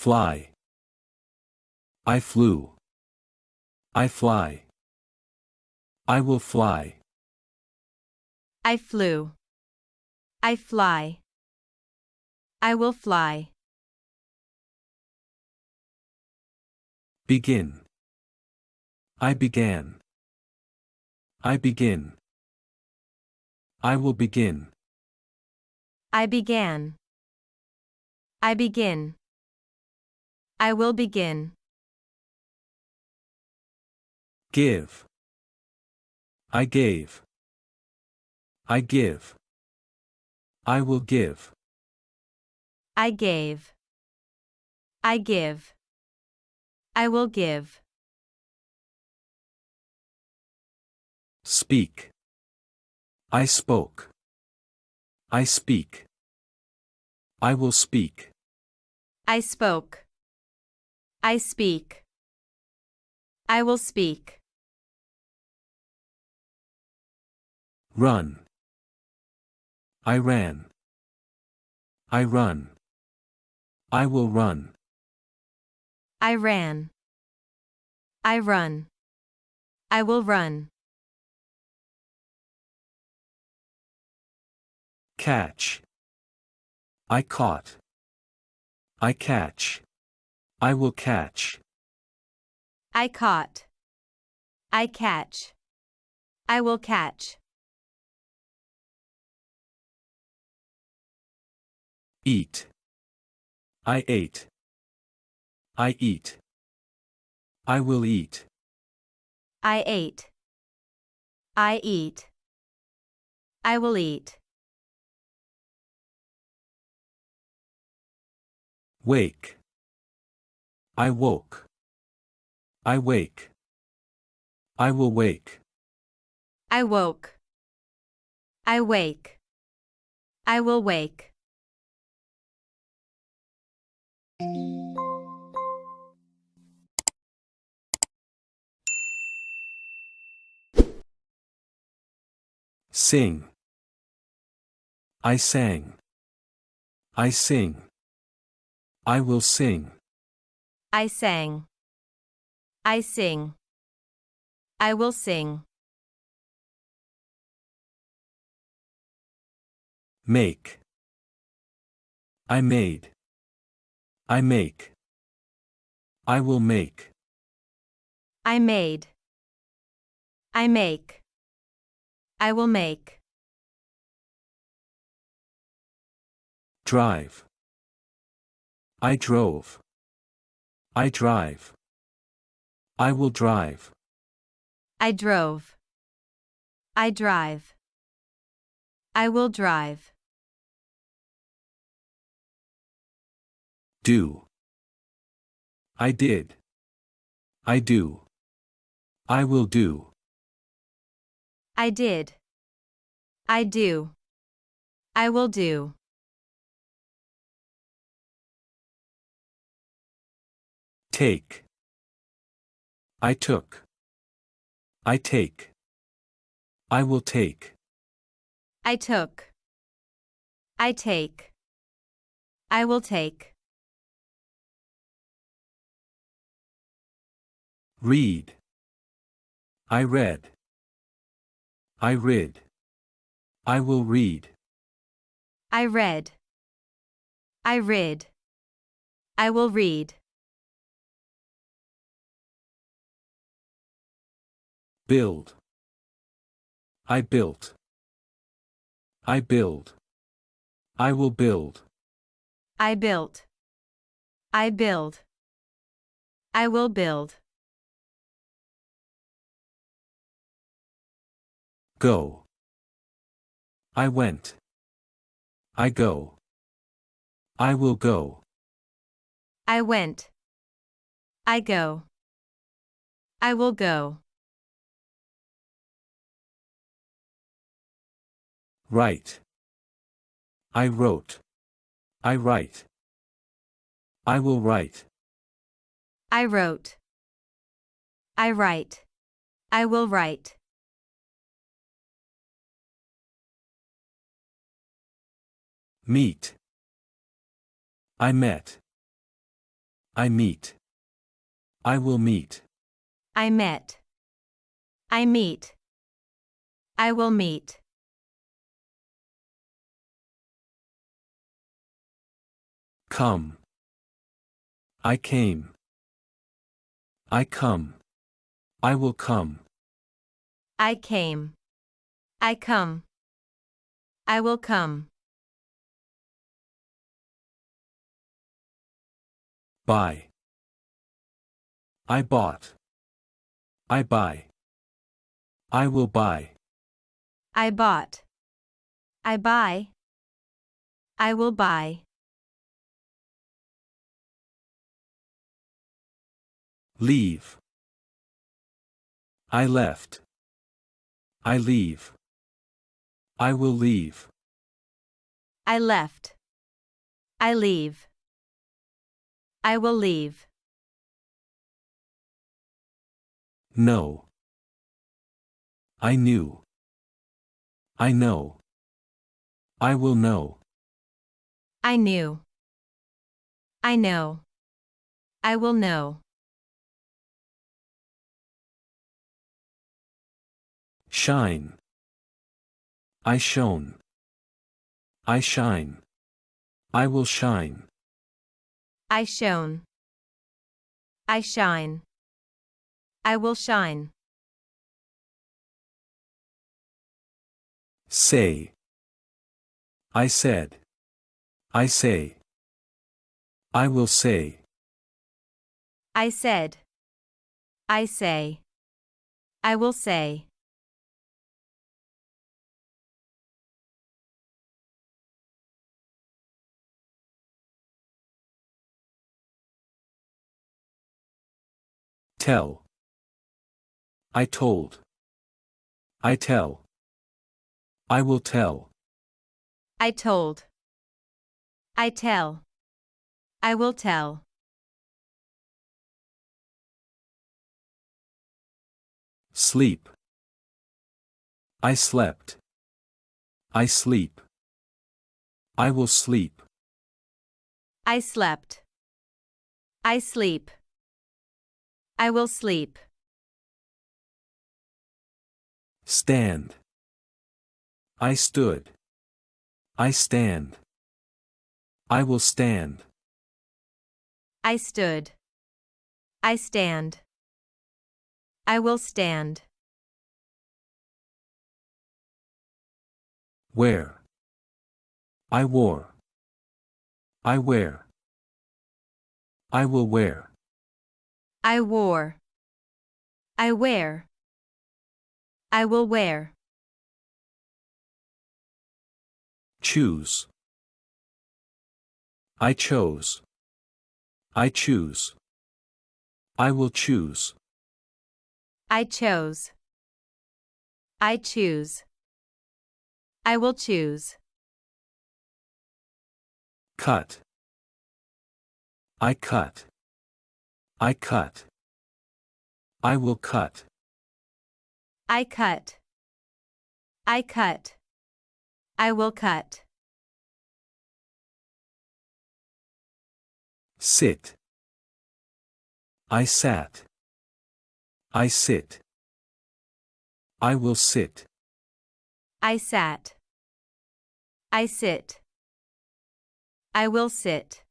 Fly. I flew. I fly. I will fly. I flew. I fly. I will fly. Begin. I began. I begin. I will begin. I began. I begin. I will begin. Give. I gave. I give. I will give. I gave. I give. I will give. Speak. I spoke. I speak. I will speak. I spoke. I speak. I will speak. Run. I ran. I run. I will run. I ran. I run. I will run. Catch. I caught. I catch. I will catch. I caught. I catch. I will catch. Eat. I ate. I eat. I will eat. I ate. I eat. I will eat. Wake. I woke. I wake. I will wake. I woke. I wake. I will wake. Sing. I sang. I sing. I will sing. I sang. I sing. I will sing. Make. I made. I make. I will make. I made. I make. I will make. Drive. I drove. I drive. I will drive. I drove. I drive. I will drive. Do. I did. I do. I will do. I did. I do. I will do. Take. I took. I take. I will take. I took. I take. I will take. Read. I read. I read. I will read. I read. I read. I will read. Build. I built. I build. I will build. I built. I build. I will build. Go. I went. I go. I will go. I went. I go. I will go. Write. I wrote. I write. I will write. I wrote. I write. I will write. Meet. I met. I meet. I will meet. I met. I meet. I will meet. Come. I came. I come. I will come. I came. I come. I will come. Buy. I bought. I buy. I will buy. I bought. I buy. I will buy. Leave. I left. I leave. I will leave. I left. I leave. I will leave. No. I knew. I know. I will know. I knew. I know. I will know. Shine. I shone. I shine. I will shine. I shone. I shine. I will shine. Say. I said. I say. I will say. I said. I say. I will say. Tell. I told. I tell. I will tell. I told. I tell. I will tell. Sleep. I slept. I sleep. I will sleep. I slept. I sleep. I will sleep. Stand. I stood. I stand. I will stand. I stood. I stand. I will stand. Wear. I wore. I wear. I will wear. I wore. I wear. I will wear. Choose. I chose. I choose. I will choose. I chose. I choose. I will choose. Cut. I cut. I cut. I will cut. I cut. I cut. I will cut. Sit. I sat. I sit. I will sit. I sat. I sit. I will sit.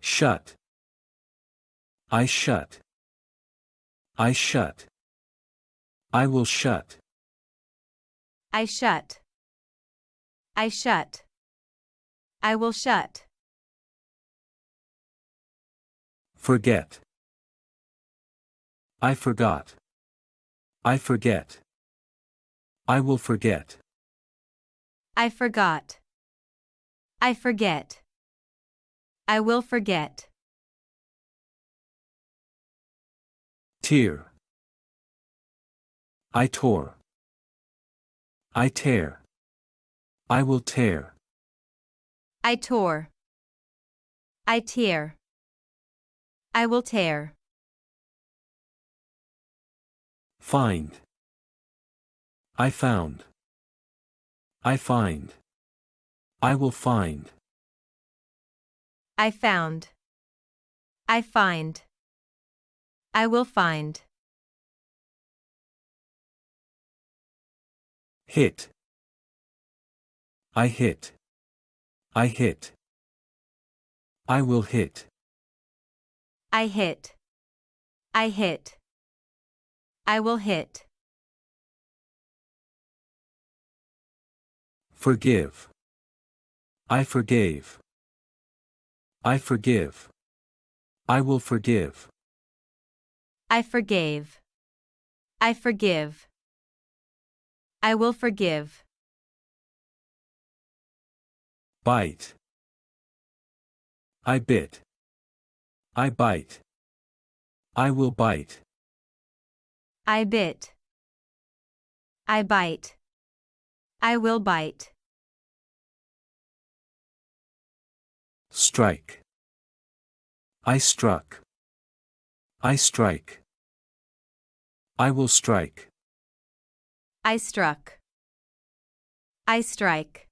Shut. I shut. I shut. I will shut. I shut. I shut. I will shut. Forget. I forgot. I forget. I will forget. I forgot. I forget. I will forget. Tear. I tore. I tear. I will tear. I tore. I tear. I will tear. Find. I found. I find. I will find. I found. I find. I will find. Hit. I hit. I hit. I will hit. I hit. I hit. I will hit. Forgive. I forgave. I forgive. I will forgive. I forgave. I forgive. I will forgive. Bite. I bit. I bite. I will bite. I bit. I bite. I will bite. Strike. I struck. I strike. I will strike. I struck. I strike.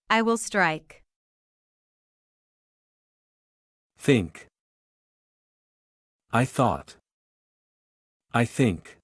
I will strike. Think. I thought. I think.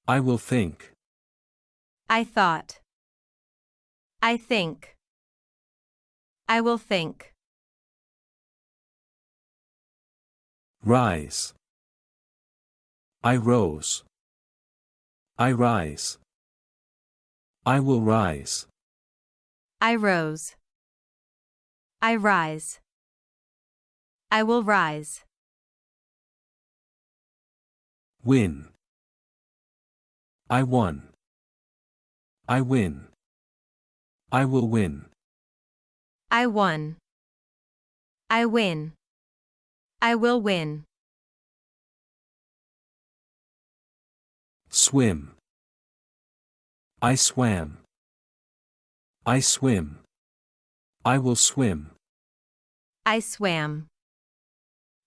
I will think. I thought. I think. I will think. Rise. I rose. I rise. I will rise. I rose. I rise. I will rise. Win. I won. I win. I will win. I won. I win. I will win. Swim. I swam. I swim. I will swim. I swam.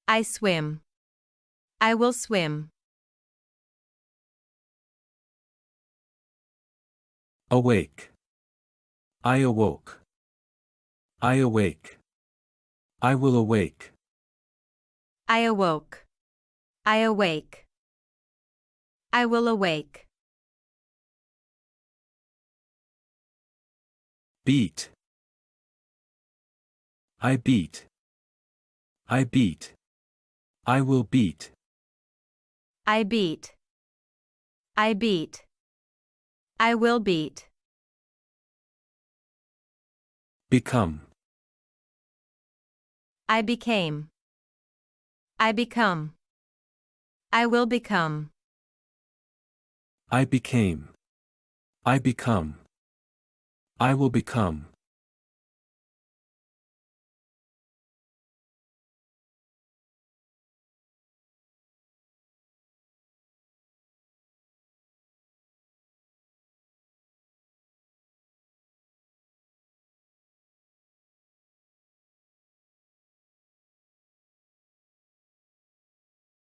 I swim. I will swim. Awake. I awoke. I awake. I will awake. I awoke. I awake. I will awake. Beat. I beat. I beat. I will beat. I beat. I beat. I will beat. Become. I became. I become. I will become. I became. I become. I will become.